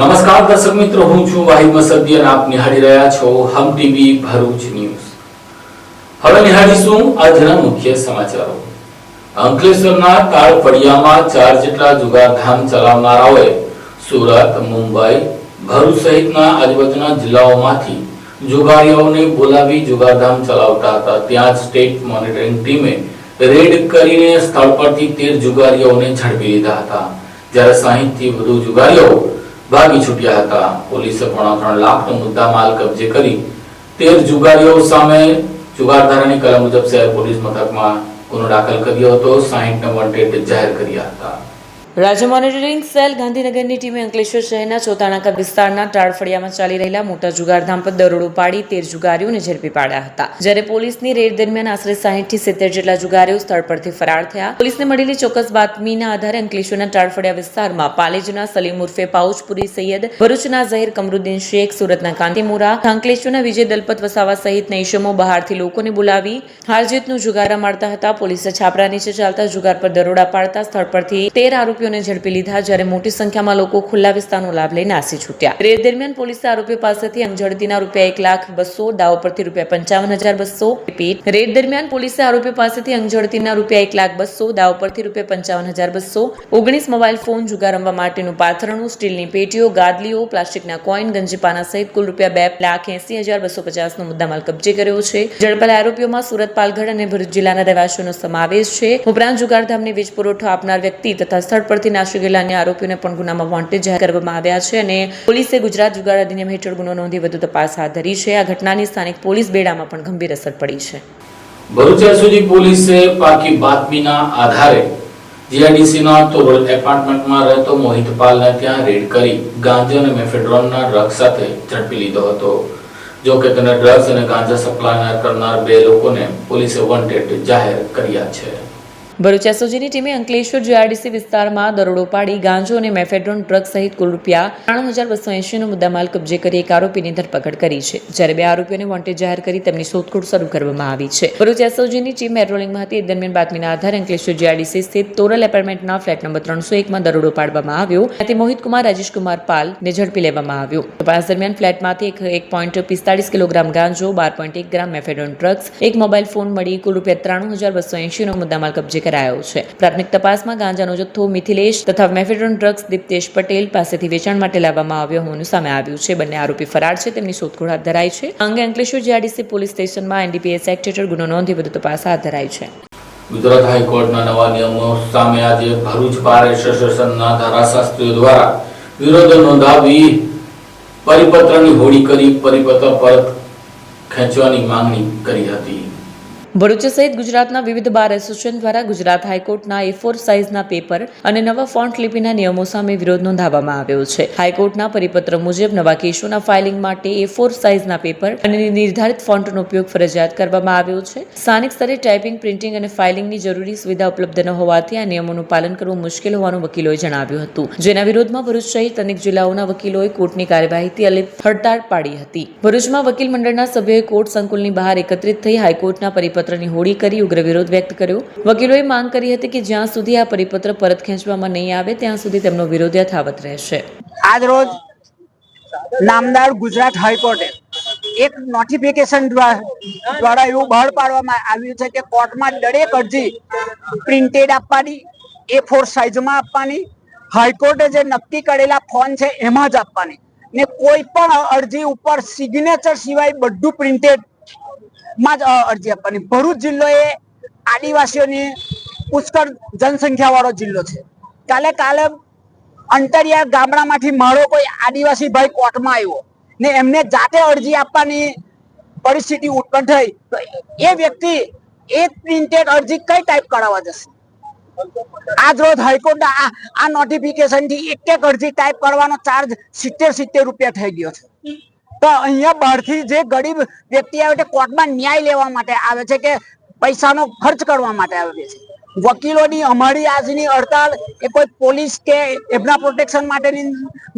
નમસ્કાર દર્શક મિત્રો, હું છું વાહિદ મસદી અને આપ નિહાળી રહ્યા છો હમ ટીવી ભરૂચ ન્યૂઝ। હવે નિહાળીશું આજના મુખ્ય સમાચારો। અંકલેશ્વરના તાળફળિયામાં 4 જેટલા જુગારધામ ચલાવનારાઓએ સુરત, મુંબઈ, ભરૂચ સહિતના આજુબાજુના જિલ્લાઓમાંથી જુગારીઓને બોલાવી જુગારધામ ચલાવતા હતા। ત્યાં સ્ટેટ મોનિટરિંગ ટીમે રેડ કરીને સ્થળ પરથી 13 જુગારીઓને ઝડપી લીધા હતા, જ્યારે 60 થી વધુ જુગારીઓ ભાગી છૂટ્યા હતા। પોલીસે 3.5 લાખનો મુદ્દામાલ કબજે કરી 13 જુગારીઓ સામે જુગારધારાની કલમ મુજબ શહેર પોલીસ મથકમાં ગુનો દાખલ કર્યો હતો। 60 વોન્ટેડ જાહેર કર્યા હતા। રાજ્ય મોનિટરિંગ સેલ ગાંધીનગરની ટીમે અંકલેશ્વર શહેરના ચોતાનાકા વિસ્તારના ટાળફળિયામાં ચાલી રહેલા મોટા જુગારધામ પર દરોડો પાડી 13 જુગારીઓને ઝડપી પાડ્યા હતા, જ્યારે પોલીસની રેડ દરમિયાન આશરે 60 થી 70 જેટલા જુગારીઓ સ્થળ પરથી ફરાર થયા। પોલીસને મળેલી ચોક્કસ બાતમીના આધારે અંકલેશ્વરના ટાળફળિયા વિસ્તારમાં પાલેજના સલીમ ઉર્ફે પાઉચપુરી સૈયદ, ભરૂચના ઝહીર કમરુદ્દીન શેખ, સુરતના કાંતિમોરા, અંકલેશ્વરના વિજય દલપત વસાવા સહિતના ઈસમો બહારથી લોકોને બોલાવી હારજીતનું જુગાર રમાડતા હતા। પોલીસે છાપરા નીચે ચાલતા જુગાર પર દરોડા પાડતા સ્થળ પરથી 13 આરોપીઓને ઝડપી લીધા, જ્યારે મોટી સંખ્યામાં લોકો ખુલ્લા વિસ્તારનો લાભ લઈ નાસી છૂટ્યા। રેડ દરમિયાન પોલીસે આરોપીઓ પાસેથી અંગઝડતીના ₹1,02,000, દાવ પરથી ₹55,200 રેડ દરમિયાન પોલીસે આરોપીઓ પાસેથી અંગઝડતીના ₹1,02,000, દાવ પરથી ₹55,200, 19 મોબાઈલ ફોન, જુગાર રમવા માટેનું પાથરણું, સ્ટીલની પેટીઓ, ગાદલીઓ, પ્લાસ્ટિકના કોઈન, ગંજીપાના સહિત કુલ ₹2,80,250નો મુદ્દામાલ કબજે કર્યો છે। ઝડપાયેલા આરોપીઓમાં સુરત, પાલઘર અને ભરૂચ જિલ્લાના રહેવાસીઓનો સમાવેશ છે। ઉપરાંત જુગારધામને વીજ પુરવઠો આપનાર વ્યક્તિ તથા સ્થળ પરથી નાસી ગયેલા અન્ય આરોપીઓને પણ ગુનામાં વોન્ટેડ જાહેર કરવામાં આવ્યા છે અને પોલીસે ગુજરાત જુગાર અધિનિયમ હેઠળ ગુનો નોંધી વધુ તપાસ હાથ ધરી છે। આ ઘટનાની સ્થાનિક પોલીસ બેડામાં પણ ગંભીર અસર પડી છે। ભરૂચ એસઓજી પોલીસે પાકી બાતમીના આધારે જીઆઈડીસીના તોરલ એપાર્ટમેન્ટમાં રહેતો મોહિત પાલને ત્યાં રેડ કરી ગાંજા અને મેફેડ્રોનના ડ્રગ્સ સાથે ઝડપી લીધો હતો। જો કે તેને ડ્રગ્સ અને ગાંજા સપ્લાય કરનાર 2 લોકોને પોલીસે વોન્ટેડ જાહેર કર્યા છે। ભરૂચ એસઓજીની ટીમે અંકલેશ્વર જીઆઈડીસી વિસ્તારમાં દરોડો પાડી ગાંજો અને મેફેડ્રોન ડ્રગ્સ સહિત કુલ ₹93,280નો મુદ્દામાલ કબજે કરી એક આરોપીની ધરપકડ કરી છે, જ્યારે 2 આરોપીઓને વોન્ટેડ જાહેર કરી તેમની શોધખોળ શરૂ કરવામાં આવી છે। ભરૂચ એસઓજીની ટીમ પેટ્રોલિંગમાં હતી, દરમિયાન બાતમીના આધારે અંકલેશ્વર જીઆઈડીસી સ્થિત તોરલ એપાર્ટમેન્ટના ફ્લેટ નંબર 301માં દરોડો પાડવામાં આવ્યો। ત્યાંથી મોહિત કુમાર રાજેશકુમાર પાલને ઝડપી લેવામાં આવ્યો। તપાસ દરમિયાન ફ્લેટમાંથી 1.45 કિલોગ્રામ ગાંજો, 12.1 ગ્રામ મેફેડ્રોન ડ્રગ્સ, એક મોબાઈલ ફોન મળી કુલ ₹93,280નો મુદ્દામાલ કબજે કરાયો છે। પ્રાથમિક તપાસમાં ગાંજાનો જથ્થો મિથિલેશ તથા મેફેડ્રોન ડ્રગ્સ દીપ્તેશ પટેલ પાસેથી વેચાણ માટે લાવવામાં આવ્યો હોવાનું સામે આવ્યું છે। બંને આરોપી ફરાર છે, તેમની શોધખોળ હાથ ધરાઈ છે। આ અંગે અંકલેશ્વર જીઆઈડીસી પોલીસ સ્ટેશનમાં એનડીપીએસ એક્ટ હેઠળ ગુનો નોંધી વધુ તપાસ હાથ ધરાઈ છે। ગુજરાત હાઈકોર્ટના નવા નિયમો સામે આજે ભરૂચ બાર એસોસિએશનના ધારાશાસ્ત્રીઓ દ્વારા વિરોધ નોંધાવી પરિપત્રની હોળી કરી પરિપત્ર પરત ખેંચવાની માંગણી કરી હતી। ભરૂચ સહિત ગુજરાતના વિવિધ બાર એસોસિએશન દ્વારા ગુજરાત હાઈકોર્ટના A4 સાઇઝના પેપર અને નવા ફોન્ટ લિપિના નિયમો સામે વિરોધ નોંધાવવામાં આવ્યો છે। હાઈકોર્ટના પરિપત્ર મુજબ નવા કેસોના ફાઇલિંગ માટે A4 સાઇઝના પેપર અને નિર્ધારિત ફોન્ટનો ઉપયોગ ફરજિયાત કરવામાં આવ્યો છે। સ્થાનિક સ્તરે ટાઈપિંગ, પ્રિન્ટિંગ અને ફાઇલિંગની જરૂરી સુવિધા ઉપલબ્ધ ન હોવાથી આ નિયમોનું પાલન કરવું મુશ્કેલ હોવાનું વકીલોએ જણાવ્યું હતું, જેના વિરોધમાં ભરૂચ સહિત અનેક જિલ્લાઓના વકીલોએ કોર્ટની કાર્યવાહીથી અલિપ્ત હડતાળ પાડી હતી। ભરૂચમાં વકીલ મંડળના સભ્યોએ કોર્ટ સંકુલની બહાર એકત્રિત થઈ હાઈકોર્ટના પરિપત્રની હોળી કરી ઉગ્ર વિરોધ વ્યક્ત કર્યો। વકીલોએ માંગ કરી હતી કે જ્યાં સુધી આ પરિપત્ર પરત ખેંચવામાં નહીં આવે ત્યાં સુધી તેમનો વિરોધ યથાવત રહેશે। આજ રોજ નામદાર ગુજરાત હાઈકોર્ટે એક નોટિફિકેશન દ્વારા એવું બહાર પાડવામાં આવ્યું છે કે કોર્ટમાં દરેક અરજી પ્રિન્ટેડ આપવાની, A4 સાઇઝમાં આપવાની, હાઈકોર્ટે જે નક્કી કરેલા ફોન છે એમાં જ આપવાની ને કોઈ પણ અરજી ઉપર સિગ્નેચર સિવાય બધું પ્રિન્ટેડ માં જ અરજી આપવાની। ભરૂચ જિલ્લો એ આદિવાસીઓની પુષ્કળ જનસંખ્યા વાળો જિલ્લો છે। કાલે અંતરિયાળ ગામડામાંથી મારો કોઈ આદિવાસી ભાઈ કોર્ટમાં આવ્યો ને એમને જાતે અરજી આપવાની પરિસ્થિતિ ઉત્પન્ન થઈ તો એ વ્યક્તિ એ પ્રિન્ટેડ અરજી કઈ ટાઈપ કરાવવા જશે? આજ રોજ હાઈકોર્ટના આ નોટિફિકેશન થી એક અરજી ટાઈપ કરવાનો ચાર્જ ₹70 થઈ ગયો છે। તો અહીંયા બહારથી જે ગરીબ વ્યક્તિ આવે છે કોર્ટમાં ન્યાય લેવા માટે આવે છે કે પૈસાનો ખર્ચ કરવા માટે આવે છે। વકીલોની અમારી આજની હડતાલ એ કોઈ પોલીસ કે એમના પ્રોટેક્શન માટેની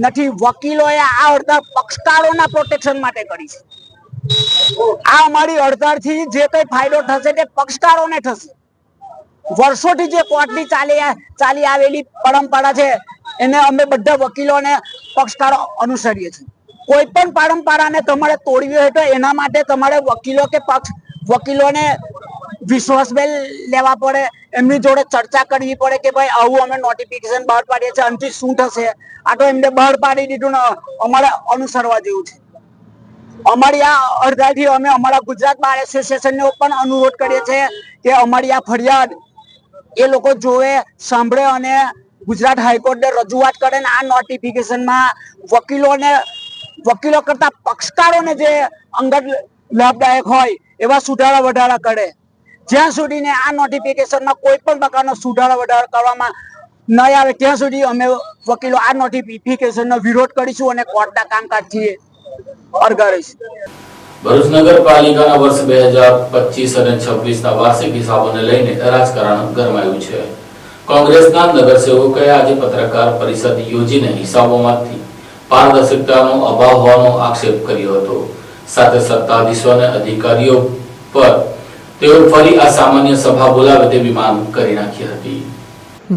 નથી, વકીલોએ આ હડતાલ પક્ષકારોના પ્રોટેક્શન માટે કરી છે। આ અમારી હડતાલથી જે કઈ ફાયદો થશે તે પક્ષકારોને થશે। વર્ષોથી જે કોર્ટની ચાલી આવેલી પરંપરા છે એને અમે બધા વકીલોને પક્ષકારો અનુસરીએ છીએ. કોઈ પણ પરંપરાને તમારે તોડવી હોય તો એના માટે તમારે વકીલોને વિશ્વાસમાં લેવા પડે, એમની જોડે ચર્ચા કરવી પડે કે ભાઈ આવું અમે નોટિફિકેશન બહાર પાડીએ છીએ, આનાથી શું થશે. આ તો એમને બહાર પાડી દીધું ને અમારે અનુસરવા જેવું છે. અમારી આ અરજીથી અમે અમારા ગુજરાત બાર એસોસિએશનને પણ અનુરોધ કરીએ છીએ કે અમારી આ ફરિયાદ એ લોકો જોવે, સાંભળે અને ગુજરાત હાઈકોર્ટને રજૂઆત કરે ને આ નોટિફિકેશનમાં વકીલો કરતા પક્ષકારોને જે અંગત લાભદાયક હોય એવા સુધારા વધારા કરે. જ્યાં સુધીને આ નોટિફિકેશનમાં કોઈ પણ પ્રકારનો સુધારા વધારા કરવામાં નહીં આવે ત્યાં સુધી અમે વકીલો આ નોટિફિકેશનનો વિરોધ કરીશું અને કોર્ટના કામકાજથી અરગાડીશું. ભરૂચ નગરપાલિકાના વર્ષ 2025 અને 26ના વાર્ષિક હિસાબોને લઈને રાજકારણ ગરમાયું છે. કોંગ્રેસના નગરસેવકોએ આજે પત્રકાર પરિષદ યોજીને હિસાબોમાંથી પારદર્શકતાનો અભાવ હોવાનો આક્ષેપ કર્યો હતો. સાથે સત્તાધીશો અને અધિકારીઓ પર તેઓ ફરી આ સામાન્ય સભા બોલાવે તેવી માંગ કરી નાખી હતી.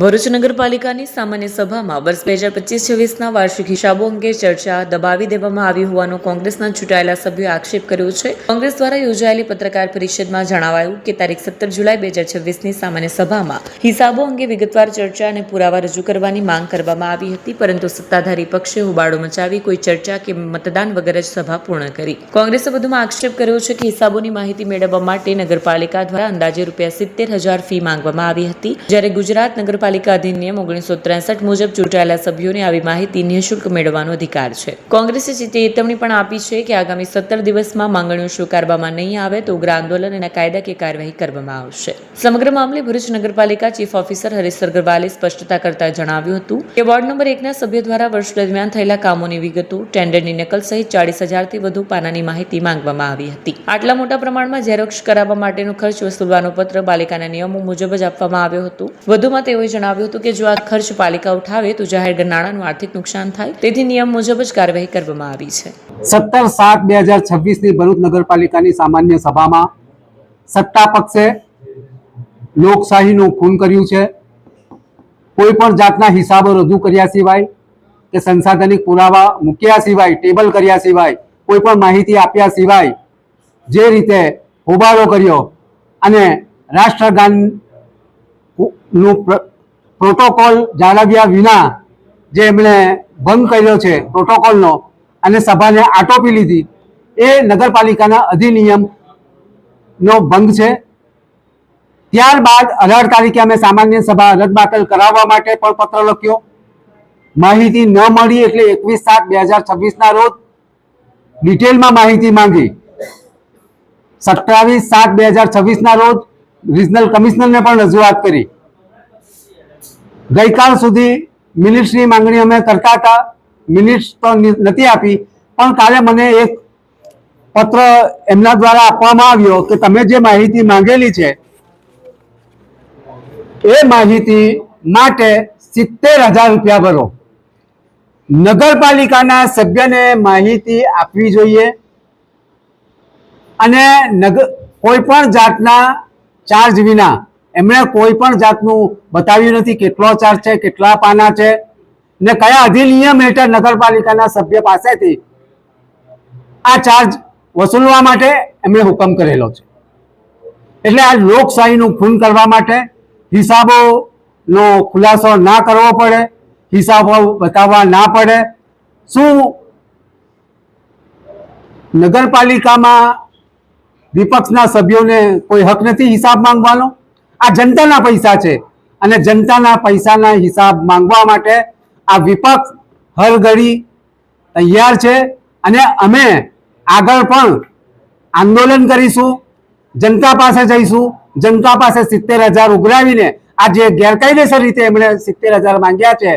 ભરૂચ નગરપાલિકાની સામાન્ય સભામાં વર્ષ 2025-26ના વાર્ષિક હિસાબો અંગે ચર્ચા દબાવી દેવામાં આવી હોવાનો કોંગ્રેસના ચૂંટાયેલા સભ્યોએ આક્ષેપ કર્યો છે. કોંગ્રેસ દ્વારા યોજાયેલી પત્રકાર પરિષદમાં જણાવાયું કે તારીખ 17 જુલાઈ 2026ની સામાન્ય સભામાં હિસાબો અંગે વિગતવાર ચર્ચા અને પુરાવા રજૂ કરવાની માંગ કરવામાં આવી હતી, પરંતુ સત્તાધારી પક્ષે હોબાળો મચાવી કોઈ ચર્ચા કે મતદાન વગર જ સભા પૂર્ણ કરી. કોંગ્રેસે વધુમાં આક્ષેપ કર્યો છે કે હિસાબોની માહિતી મેળવવા માટે નગરપાલિકા દ્વારા અંદાજે ₹70,000 ફી માંગવામાં આવી હતી, જ્યારે ગુજરાત નગરપાલિકા અધિનિયમ 1963 મુજબ ચૂંટાયેલા સભ્યોને આવી માહિતી નિઃશુલ્ક મેળવવાનો અધિકાર છે. કોંગ્રેસે ચેતવણી પણ આપી છે કે આગામી 17 દિવસમાં માંગણીઓ સ્વીકારવામાં નહીં આવે તો ઉગ્ર આંદોલન અને કાયદાકીય કાર્યવાહી કરવામાં આવશે. સમગ્ર મામલે ભરૂચ નગરપાલિકા ચીફ ઓફિસર હરીશ અગ્રવાલે સ્પષ્ટતા કરતા જણાવ્યું હતું કે વોર્ડ નંબર 1ના સભ્ય દ્વારા વર્ષ દરમિયાન થયેલા કામોની વિગતો, ટેન્ડરની નકલ સહિત 40,000થી વધુ પાનાની માહિતી માંગવામાં આવી હતી. આટલા મોટા પ્રમાણમાં ઝેરોક્ષ કરાવવા માટેનો ખર્ચ વસૂલવાનો પત્ર પાલિકાના નિયમો મુજબ જ આપવામાં આવ્યો હતો. વધુમાં તેઓએ જણાવ્યું હતું કે જો આ ખર્ચ પાલિકા ઉઠાવે તો જાહેર નાણાંનું આર્થિક નુકસાન થાય, તેથી નિયમ મુજબ જ કાર્યવાહી કરવામાં આવી છે. 17/7/2026ની ભરૂચ નગરપાલિકાની સામાન્ય સભામાં સત્તા પક્ષે લોકશાહીનું ખૂન કર્યું છે. કોઈ પણ જાતના હિસાબો રજૂ કર્યા સિવાય કે સંસાધનિક પુરાવા મૂક્યા સિવાય, ટેબલ કર્યા સિવાય, કોઈ પણ માહિતી આપ્યા સિવાય જે રીતે હોબાળો કર્યો અને રાષ્ટ્રગાનનું પ્રોટોકોલ જાળવ્યા વિના જે એમણે ભંગ કર્યો છે પ્રોટોકોલનો અને સભાને આટોપી લીધી, એ નગરપાલિકાના અધિનિયમનો ભંગ છે. ત્યારબાદ 18 તારીખે અમે સામાન્ય સભા રદબાતલ કરાવવા માટે પણ પત્ર લખ્યો. માહિતી ન મળી એટલે 21/7/2026ના રોજ ડિટેલમાં માહિતી માંગી. 27/7/2026ના રોજ રિજનલ કમિશનરને પણ રજૂઆત કરી. ગઈકાલ સુધી મિનિટ્સની માંગણી અમે કરતા હતા, મિનિટ્સ તો નથી આપી, પણ કાલે મને એક પત્ર એમના દ્વારા આપવામાં આવ્યો કે તમે જે માહિતી માંગેલી છે એ માહિતી માટે ₹70,000 ભરો. નગરપાલિકાના સભ્યને માહિતી આપવી જોઈએ અને કોઈ પણ જાતના ચાર્જ વિના. એમણે કોઈ પણ જાતનું બતાવ્યું નથી કેટલો ચાર્જ છે, કેટલા પાના છે ને કયા અધિનિયમ હેઠળ નગરપાલિકાના સભ્ય પાસેથી આ ચાર્જ વસૂલવા માટે એમણે હુકમ કરેલો છે. એટલે આ લોકશાહીનું ખૂન કરવા માટે હિસાબોનો ખુલાસો ના કરવો પડે, હિસાબો બતાવવા ના પડે. શું નગરપાલિકામાં વિપક્ષના સભ્યોને કોઈ હક નથી હિસાબ માંગવાનો? આ જનતાના પૈસા છે અને જનતાના પૈસાના હિસાબ માંગવા માટે આ વિપક્ષ હર ઘડી તૈયાર છે અને અમે આગળ પણ આંદોલન કરીશું, જનતા પાસે જઈશું, જનતા પાસે 70,000 ઉઘરાવીને આ જે ગેરકાયદેસર રીતે એમણે 70,000 માંગ્યા છે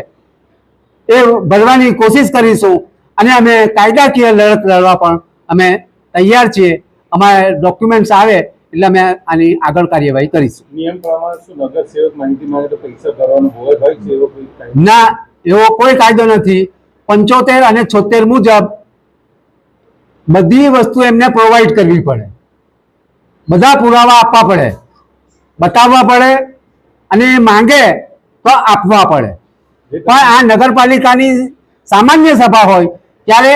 એ ભરવાની કોશિશ કરીશું અને અમે કાયદાકીય લડત લડવા પણ અમે તૈયાર છીએ. અમારે ડોક્યુમેન્ટ્સ આવે એટલે અમે આની આગળ કાર્યવાહી કરીશું. નિયમ પ્રમાણે શું નગરસેવક માહિતી માંગે તો પૈસા ભરવાનો હોય છે એવો કોઈ કાયદો? ના, એવો કોઈ કાયદો નથી. 75 અને 76 મુજબ બધી વસ્તુ એમને પ્રોવાઈડ કરવી પડે, બધા પુરાવા આપવા પડે, બતાવવા પડે અને માંગે તો આપવા પડે. પણ આ નગરપાલિકાની સામાન્ય સભા હોય ત્યારે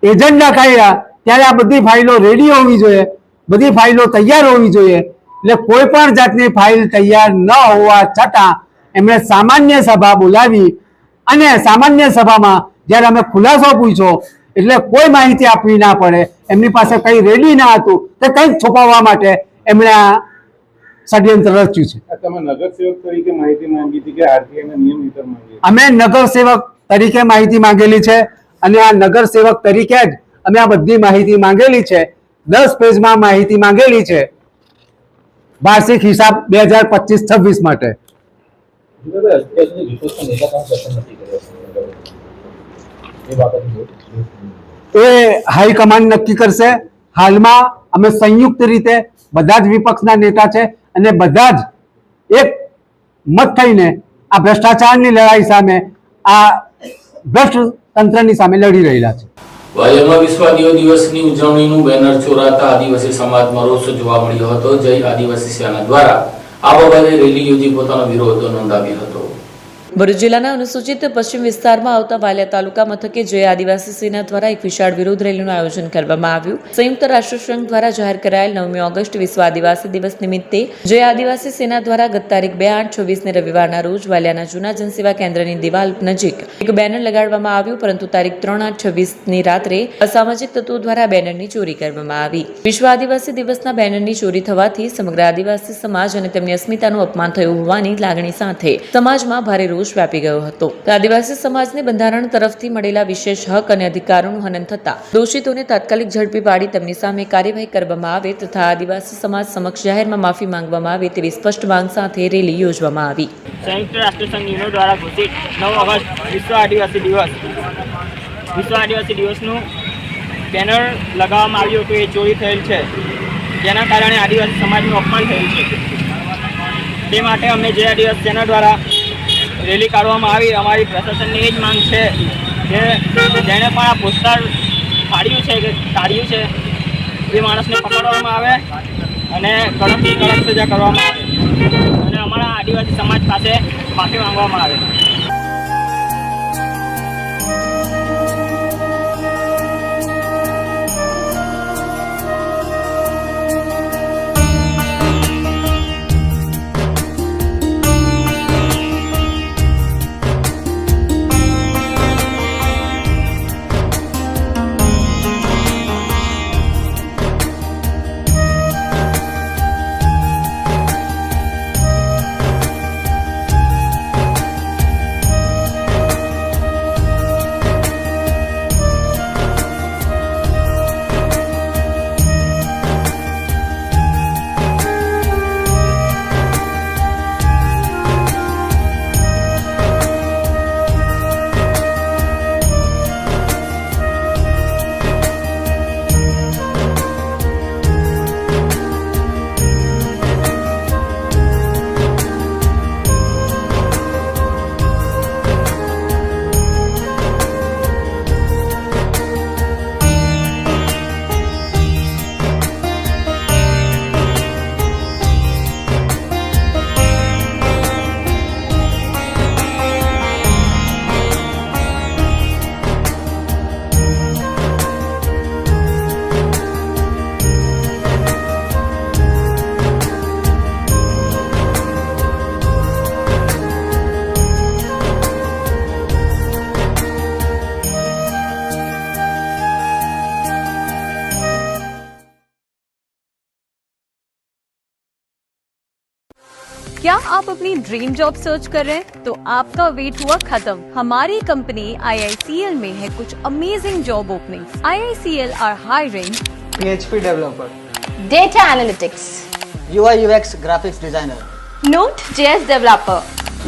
એજન્ડા કાઢ્યા ત્યારે આ બધી ફાઇલો રેડી હોવી જોઈએ, બધી ફાઇલો તૈયાર હોવી જોઈએ. એટલે કોઈ પણ જાતની ફાઇલ તૈયાર ન હોવા છતાં એમણે સામાન્ય સભા બોલાવી અને સામાન્ય સભામાં જ્યારે અમે ખુલાસો પૂછ્યો એટલે કોઈ માહિતી આપવી ના પડે, એમની પાસે કંઈ રેડી ના હતું તે કંઈક છુપાવવા માટે એમણે આ ષડયંત્ર રચ્યું છે. તમે નગરસેવક તરીકે માહિતી માંગી હતી કે આરટીઆઈના નિયમ હેઠળ માંગી? અમે નગરસેવક તરીકે માહિતી માંગેલી છે અને આ નગરસેવક તરીકે જ અમે આ બધી માહિતી માંગેલી છે. 10 પેજમાં માહિતી માંગેલી છે વાર્ષિક હિસાબ 2025-26 માટે. એ હાઈકમાન્ડ નક્કી કરશે. હાલમાં અમે સંયુક્ત રીતે બધા જ વિપક્ષના નેતા છે અને બધા જ એક મત થઈને આ ભ્રષ્ટાચારની લડાઈ સામે, આ ભ્રષ્ટ તંત્રની સામે લડી રહેલા છે. વાલિયામાં વિશ્વ આદિવાસી દિવસની ઉજવણીનું બેનર ચોરાતા આદિવાસી સમાજમાં રોષ જોવા મળ્યો હતો. જય આદિવાસી સેના દ્વારા આ બાબતે રેલી યોજી પોતાનો વિરોધ નોંધાવ્યો હતો. ભરૂચ જિલ્લાના અનુસૂચિત પશ્ચિમ વિસ્તારમાં આવતા વાલિયા તાલુકા મથકે જય આદિવાસી સેના દ્વારા એક વિશાળ વિરોધ રેલીનું આયોજન કરવામાં આવ્યું. સંયુક્ત રાષ્ટ્રસંઘ દ્વારા જાહેર કરાયેલ 9મી ઓગસ્ટ વિશ્વ આદિવાસી દિવસ નિમિત્તે જય આદિવાસી સેના દ્વારા ગત તારીખ 2/8/26 ને રવિવારના રોજ વાલિયાના જૂના જનસેવા કેન્દ્રની દિવાલ નજીક એક બેનર લગાડવામાં આવ્યું, પરંતુ તારીખ 3/8/26 ની રાત્રે અસામાજિક તત્વો દ્વારા બેનરની ચોરી કરવામાં આવી. વિશ્વ આદિવાસી દિવસના બેનરની ચોરી થવાથી સમગ્ર આદિવાસી સમાજ અને તેમની અસ્મિતાનું અપમાન થયું હોવાની લાગણી સાથે સમાજમાં ભારે રોષ વ્યાપી ગયો હતો. આદિવાસી સમાજને બંધારણ તરફથી મળેલા વિશેષ હક અને અધિકારોનું હનન થતા દોષિતોને તાત્કાલિક ઝડપી પાડી તેમની સામે કાર્યવાહી કરવામાં આવે તથા આદિવાસી સમાજ સમક્ષ જાહેરમાં માફી માંગવામાં આવે તેવી સ્પષ્ટ માંગ સાથે રેલી યોજવામાં આવી. સંયુક્ત રાષ્ટ્રસંઘ યુનો દ્વારા ઘોષિત 9 ઓગસ્ટ વિશ્વ આદિવાસી દિવસ, વિશ્વ આદિવાસી દિવસનું બેનર લગાવવામાં આવ્યું હતું, એ ચોરી થયેલ છે, જેના કારણે આદિવાસી સમાજનું અપમાન થયું છે. તે માટે અમે જે આદિવાસી સેના દ્વારા રેલી કાઢવામાં આવી. અમારી પ્રશાસનની એ જ માંગ છે કે જેણે પણ આ પોસ્ટર કાઢ્યું છે એ માણસને પકડવામાં આવે અને કડકથી કડક સજા કરવામાં આવે અને અમારા આદિવાસી સમાજ પાસે માફી માંગવામાં આવે. क्या आप अपनी ड्रीम जॉब सर्च कर रहे हैं? तो आपका वेट हुआ खत्म. हमारी कंपनी IICL में है कुछ amazing job openings. IICL are hiring PHP developer, data analytics, UI UX graphics designer, Node.js developer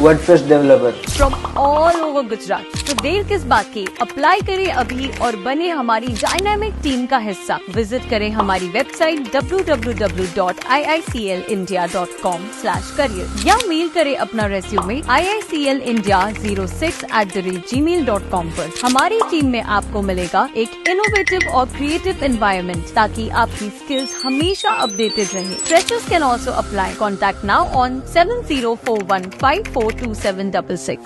WordPress developer. from all over Gujarat. तो देर किस बात की, अप्लाई करें अभी और बने हमारी डायनामिक टीम का हिस्सा. विजिट करें हमारी वेबसाइट www.iiclindia.com/career या मेल करें अपना रेज्यूमे iiclindia06@gmail.com पर. हमारी टीम में आपको मिलेगा एक इनोवेटिव और क्रिएटिव एनवायरनमेंट ताकि आपकी स्किल्स हमेशा अपडेटेड रहे. Freshers can also apply. Contact now on 7041542766.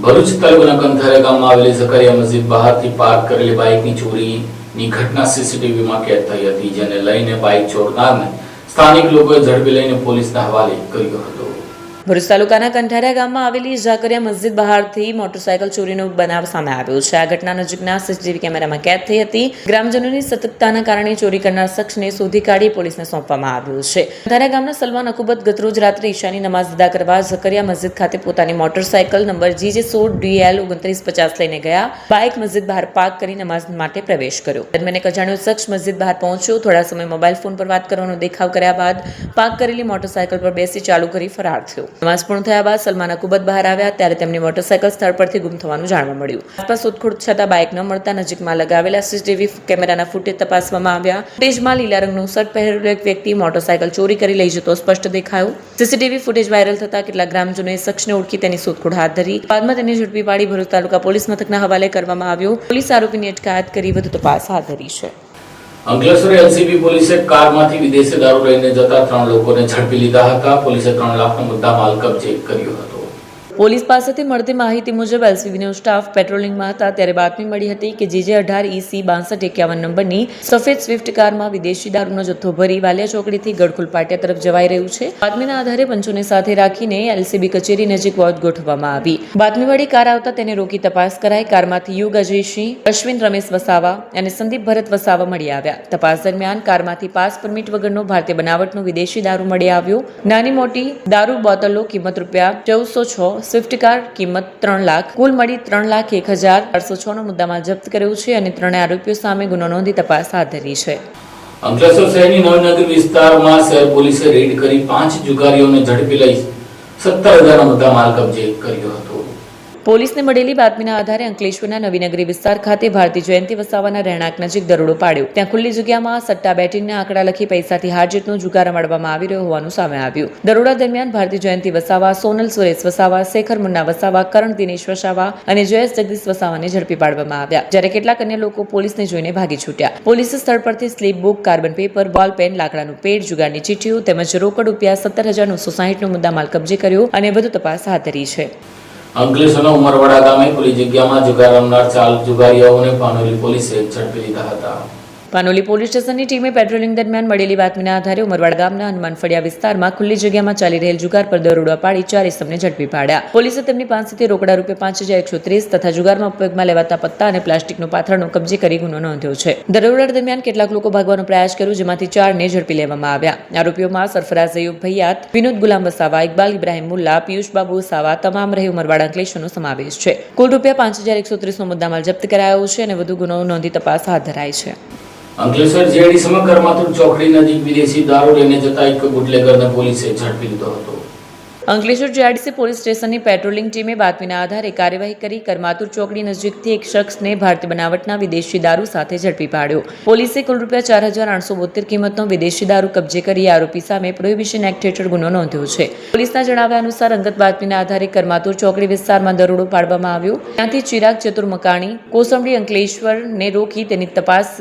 Bharuch તાલુકાના કંથારા ગામમાં આવેલી ઝકરિયા મસ્જિદ બહારથી પાર્ક કરેલી બાઇકની ચોરીની ઘટના સીસીટીવીમાં કેદ થઈ હતી, જેને લઈને બાઇક ચોરનારને સ્થાનિક લોકોએ ઝડપી લઈને પોલીસના હવાલે કર્યો હતો. ભરૂચ તાલુકાના કંઠારા ગામમાં આવેલી ઝાકરિયા મસ્જિદ બહારથી મોટરસાયકલ ચોરીનો બનાવ સામે આવ્યો છે. આ ઘટના નજીકના સીસીટીવી કેમેરામાં કેદ થઈ હતી. ગ્રામજનોની સતર્કતાના કારણે ચોરી કરનાર શખ્સને શોધી કાઢી પોલીસને સોંપવામાં આવ્યો છે. કંઠારા ગામના સલમાન અકુબત ગતરોજ રાત્રે ઈશાની નમાઝ અદા કરવા ઝકરિયા મસ્જિદ ખાતે પોતાની મોટરસાયકલ નંબર GJ16DL 2950 લઈને ગયા. બાઇક મસ્જિદ બહાર પાર્ક કરી નમાઝ માટે પ્રવેશ કર્યો. દરમિયાન એક અજાણ્યો શખ્સ મસ્જિદ બહાર પહોંચ્યો. થોડા સમય મોબાઈલ ફોન પર વાત કરવાનો દેખાવ કર્યા બાદ પાર્ક કરેલી મોટરસાયકલ પર બેસી ચાલુ કરી ફરાર થયો. નમાઝ પૂર્ણ થયા બાદ સલમાન અકુબત બહાર આવ્યા ત્યારે તેમની મોટરસાયકલ સ્થળ પરથી ગુમ થવાનું જાણવા મળ્યું. આસપાસ શોધખોળ છતાં બાઇક ન મળતા નજીકમાં લગાવેલા સીસીટીવી કેમેરાના ફૂટેજ તપાસવામાં આવ્યા. ફૂટેજમાં લીલા રંગનું શર્ટ પહેરેલો એક વ્યક્તિ મોટરસાયકલ ચોરી કરી લઈ જતો સ્પષ્ટ દેખાયો. સીસીટીવી ફૂટેજ વાયરલ થતા કેટલાક ગ્રામજનોએ શખ્સને ઓળખી તેની શોધખોળ હાથ ધરી. બાદમાં તેને ઝડપી પાડી ભરૂચ તાલુકા પોલીસ મથકના હવાલે કરવામાં આવ્યો. પોલીસ આરોપીની અટકાયત કરી વધુ તપાસ હાથ ધરી છે. અંકલેશ્વર LCB પોલીસે કારમાંથી વિદેશી દારૂ લઈને જતા 3 લોકોને ઝડપી લીધા હતા. પોલીસે 3 લાખનો મુદ્દામાલ કબજે કર્યો હતો. પોલીસ પાસેથી મળતી માહિતી મુજબ LCBનો સ્ટાફ પેટ્રોલિંગમાં હતા ત્યારે બાતમી મળી હતી કે JJ18EC 6251 નંબરની સફેદ સ્વિફ્ટ કારમાં વિદેશી દારૂનો જથ્થો ભરી વાલિયા ચોકડીથી ગડખુલ પાટિયા તરફ જવાઈ રહ્યું છે. બાતમીના આધારે પંચોને સાથે રાખીને LCB કચેરી નજીક વોચ ગોઠવવામાં આવી. બાતમીવાળી કાર આવતા તેને રોકી તપાસ કરાઈ. કારમાંથી યુગ અજયસિંહ, અશ્વિન રમેશ વસાવા અને સંદીપ ભરત વસાવા મળી આવ્યા. તપાસ દરમિયાન કારમાંથી પાસ પરમિટ વગરનો ભારતીય બનાવટનો વિદેશી દારૂ મળી આવ્યો. નાની મોટી દારૂ બોટલો કિંમત ₹1406, સ્વિફ્ટ કાર કિંમત 3 લાખ, કુલ મળી 3,01,406 નો મુદ્દામાલ જપ્ત કર્યો છે અને 3 આરોપીઓ સામે ગુનો નોંધી તપાસ હાથ ધરી છે. અંકલેશ્વર શહેરની નવનગર વિસ્તારમાં શહેર પોલીસે રેડ કરી 5 જુગારીઓને ઝડપી લઈ 17,000 નો મુદ્દામાલ કબજે કર્યો હતો. પોલીસને મળેલી બાતમીના આધારે અંકલેશ્વરના નવીનગરી વિસ્તાર ખાતે ભારતી જયંતિ વસાવાના રહેણાંક નજીક દરોડો પાડ્યો. ત્યાં ખુલ્લી જગ્યામાં સટ્ટા બેટીના આંકડા લખી પૈસાથી હાર જીતનો જુગાર રમાડવામાં આવી રહ્યો હોવાનું સામે આવ્યું. દરોડા દરમિયાન ભારતી જયંતિ વસાવા, સોનલ સુરેશ વસાવા, શેખર મુન્ના વસાવા, કરણ દિનેશ વસાવા અને જયેશ જગદીશ વસાવાને ઝડપી પાડવામાં આવ્યા. જ્યારે કેટલાક અન્ય લોકો પોલીસને જોઈને ભાગી છૂટ્યા. પોલીસે સ્થળ પરથી સ્લીપ બુક, કાર્બન પેપર, બોલ પેન, લાકડાનું પેડ, જુગારની ચીઠીઓ તેમજ રોકડ ₹17,960 નો મુદ્દામાલ કબજે કર્યો અને વધુ તપાસ હાથ ધરી છે. અંકલેશ્વરના ઉમરવાડા ગામે ખુલ્લી જગ્યામાં જુગાર રમનાર 4 જુગારીઓને પાનોલી પોલીસે ઝડપી લીધા હતા. પાનોલી પોલીસ સ્ટેશનની ટીમે પેટ્રોલિંગ દરમિયાન મળેલી બાતમીના આધારે ઉમરવાડા ગામના હનુમાન ફળિયા વિસ્તારમાં ખુલ્લી જગ્યામાં ચાલી રહેલ જુગાર પર દરોડા પાડી 4 ઇસમને ઝડપી પાડ્યા. પોલીસે તેમની પાસેથી રોકડા ₹5,130 તથા જુગારમાં ઉપયોગમાં લેવાતા પત્તા અને પ્લાસ્ટિકનો પાથરણો કબજે કરી ગુનો નોંધ્યો છે. દરોડા દરમિયાન કેટલાક લોકો ભાગવાનો પ્રયાસ કર્યો, જેમાંથી 4 ને ઝડપી લેવામાં આવ્યા. આરોપીઓમાં સરફરાઝ અયુબ ભૈયાત, વિનોદ ગુલામ વસાવા, ઇકબાલ ઇબ્રાહિમ મુલ્લા, પિયુષ બાબુ વસાવા તમામ રહે ઉમરવાડા અંકલેશ્વરનો સમાવેશ છે. કુલ ₹5,130 નો મુદ્દામાલ જપ્ત કરાયો છે અને વધુ ગુનો નોંધી તપાસ હાથ ધરાઈ છે. અંકલેશ્વર JD કરમાતુર ચોકડી નજીક વિદેશી દારૂ લઈને જતા એક બુટલેગરને પોલીસે ઝડપી લીધો હતો. અંકલેશ્વર JRDC પોલીસ સ્ટેશનની પેટ્રોલિંગ ટીમે બાતમીના આધારે કાર્યવાહી કરી કરમાતુર ચોકડી નજીકથી એક શખ્સને ભારતીય બનાવટના વિદેશી દારૂ સાથે ઝડપી પાડ્યો. પોલીસે કુલ ₹4,872 કિંમતનો વિદેશી દારૂ કબજે કરી આરોપી સામે પ્રોહિબિશન એક્ટ હેઠળ ગુનો નોંધ્યો છે. પોલીસના જણાવ્યા અનુસાર અંગત બાતમીના આધારે કરમાતુર ચોકડી વિસ્તારમાં દરોડો પાડવામાં આવ્યો. ત્યાંથી ચિરાગ ચતુર્મકાણી, કોસંબડી અંકલેશ્વરને રોકી તેની તપાસ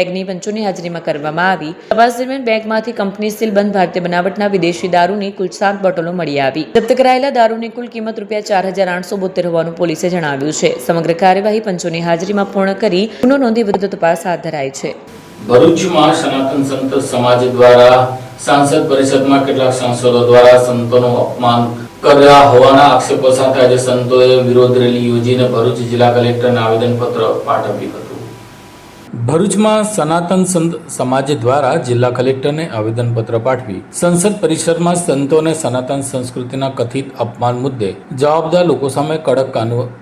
બેગની પંચોની હાજરીમાં કરવામાં આવી. તપાસ દરમિયાન બેગમાંથી કંપની સીલ બંધ ભારતીય બનાવટના વિદેશી દારૂની કુલ 7 બોટલો મળી આવી. જપ્ત કરાયેલા દારૂની કુલ કિંમત ₹4,872 હોવાનું પોલીસે જણાવ્યું છે. સમગ્ર કાર્યવાહી પંચોની હાજરીમાં પૂર્ણ કરી ગુનો નોંધી વધુ તપાસ હાથ ધરાઈ છે. ભરૂચમાં સનાતન સંત સમાજ દ્વારા સાંસદ પરિષદમાં કેટલાક સાંસદો દ્વારા સંતોનું અપમાન કર્યા હોવાના આક્ષેપો સાથે આજે સંતોએ વિરોધ રેલી યોજીને ભરૂચ જિલ્લા કલેક્ટરને આવેદનપત્ર પાઠવ્યું હતું. ભરૂચમાં સનાતન સંત સમાજ દ્વારા જિલ્લા કલેક્ટરને આવેદનપત્ર પાઠવી સંસદ પરિસરમાં સંતોને સનાતન સંસ્કૃતિના કથિત અપમાન મુદ્દે જવાબદાર લોકો સામે કડક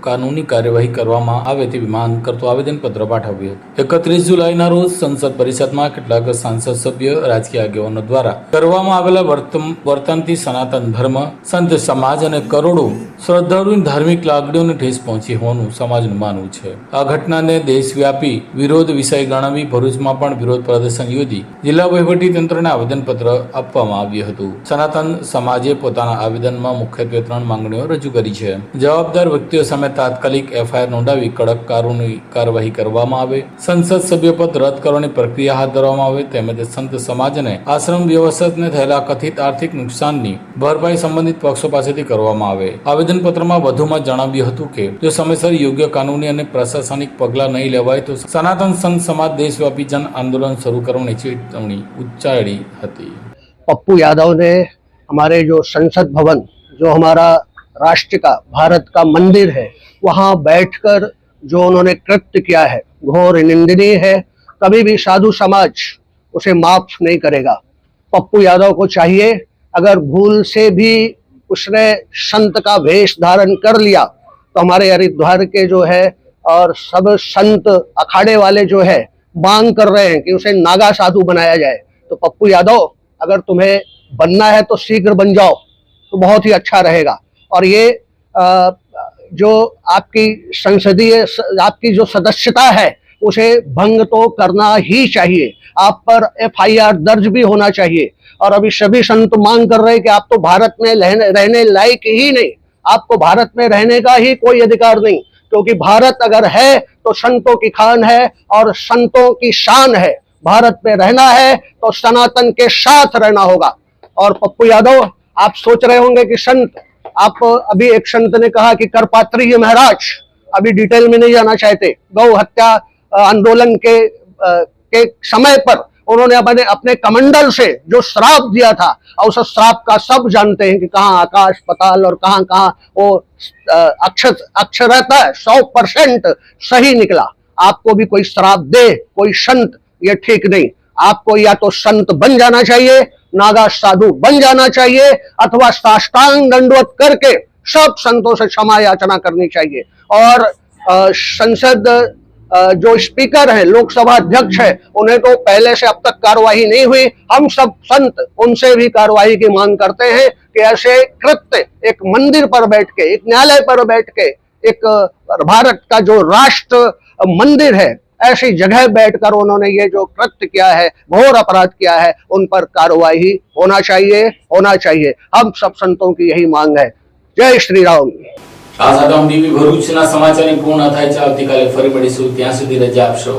કાનૂની કાર્યવાહી કરવામાં આવે તેવી માંગ કરતું આવેદનપત્ર પાઠવ્યું હતું. 31 જુલાઈના રોજ સંસદ પરિષદમાં કેટલાક સાંસદ સભ્ય, રાજકીય આગેવાનો દ્વારા કરવામાં આવેલા વર્તનથી સનાતન ધર્મ, સંત સમાજ અને કરોડો શ્રદ્ધાળુઓની ધાર્મિક લાગણીઓને ઠેસ પહોંચી હોવાનું સમાજનું માનવું છે. આ ઘટનાને દેશવ્યાપી વિરોધ વિષય ગણાવી ભરૂચમાં પણ વિરોધ પ્રદર્શન યોજી જિલ્લા વહીવટી તંત્રને આવેદનપત્ર આપવામાં આવ્યું હતું. સનાતન સમાજે પોતાના આવેદનમાં મુખ્યત્વે 3 માંગણીઓ રજૂ કરી છે. જવાબદાર વ્યક્તિઓ સામે તાત્કાલિક એફઆઈઆર નોંધાવી કડક કાનૂની કાર્યવાહી કરવામાં આવે, સંસદ સભ્યપદ રદ કરવાની પ્રક્રિયા હાથ ધરવામાં આવે તેમજ સંત સમાજને આશ્રમ વ્યવસ્થાને થયેલા કથિત આર્થિક નુકસાનની ભરપાઈ સંબંધિત પક્ષો પાસેથી કરવામાં આવે. આવેદનપત્રમાં વધુમાં જણાવ્યું હતું કે જો સમયસર યોગ્ય કાનૂની અને પ્રશાસનિક પગલાં નહીં લેવાય તો સનાતન સંત સમાજ દેશવ્યાપી જન આંદોलन शुरू करने की चेतावनी उच्चारी थी. पप्पू यादव ने हमारे जो संसद भवन, जो हमारा राष्ट्र का, भारत का मंदिर है, वहाँ बैठकर जो उन्होंने कृत्य किया है घोर निंदनीय है. कभी भी साधु समाज उसे माफ नहीं करेगा. पप्पू यादव को चाहिए, अगर भूल से भी उसने संत का वेश धारण कर लिया तो हमारे हरिद्वार के जो है और सब संत अखाड़े वाले जो है मांग कर रहे हैं कि उसे नागा साधु बनाया जाए. तो पप्पू यादव, अगर तुम्हें बनना है तो शीघ्र बन जाओ तो बहुत ही अच्छा रहेगा. और ये जो आपकी संसदीय आपकी जो सदस्यता है उसे भंग तो करना ही चाहिए. आप पर एफआईआर दर्ज भी होना चाहिए. और अभी सभी संत मांग कर रहे हैं कि आप तो भारत में रहने लायक ही नहीं, आपको भारत में रहने का ही कोई अधिकार नहीं, क्योंकि भारत अगर है तो संतों की खान है और संतों की शान है. भारत में रहना है तो सनातन के साथ रहना होगा. और पप्पू यादव, आप सोच रहे होंगे कि संत, आप अभी एक संत ने कहा कि करपात्री महाराज, अभी डिटेल में नहीं जाना चाहते, गौ हत्या आंदोलन के समय पर उन्होंने अपने कमंडल से जो श्राप दिया था, और उस श्राप का सब जानते हैं कि कहाँ आकाश पताल और कहाँ कहाँ वो अक्षरतः 100% सही निकला. आपको भी कोई श्राप दे कोई संत, ये ठीक नहीं. आपको या तो संत बन जाना चाहिए, नागा साधु बन जाना चाहिए, अथवा साष्टांग दंडवत करके सब संतों से क्षमा याचना करनी चाहिए. और संसद जो स्पीकर है, लोकसभा अध्यक्ष है, उन्हें तो पहले से अब तक कार्रवाई नहीं हुई. हम सब संत उनसे भी कार्रवाई की मांग करते हैं कि ऐसे कृत्य एक मंदिर पर बैठ के, एक न्यायालय पर बैठ के, एक भारत का जो राष्ट्र मंदिर है, ऐसी जगह बैठकर उन्होंने ये जो कृत्य किया है, घोर अपराध किया है, उन पर कार्रवाई होना चाहिए. हम सब संतों की यही मांग है. जय श्री राम. આ સાથે ટીવી ભરૂચના સમાચારની પૂર્ણ થાય છે. આવતીકાલે ફરી મળીશું. ત્યાં સુધી રજા આપશો.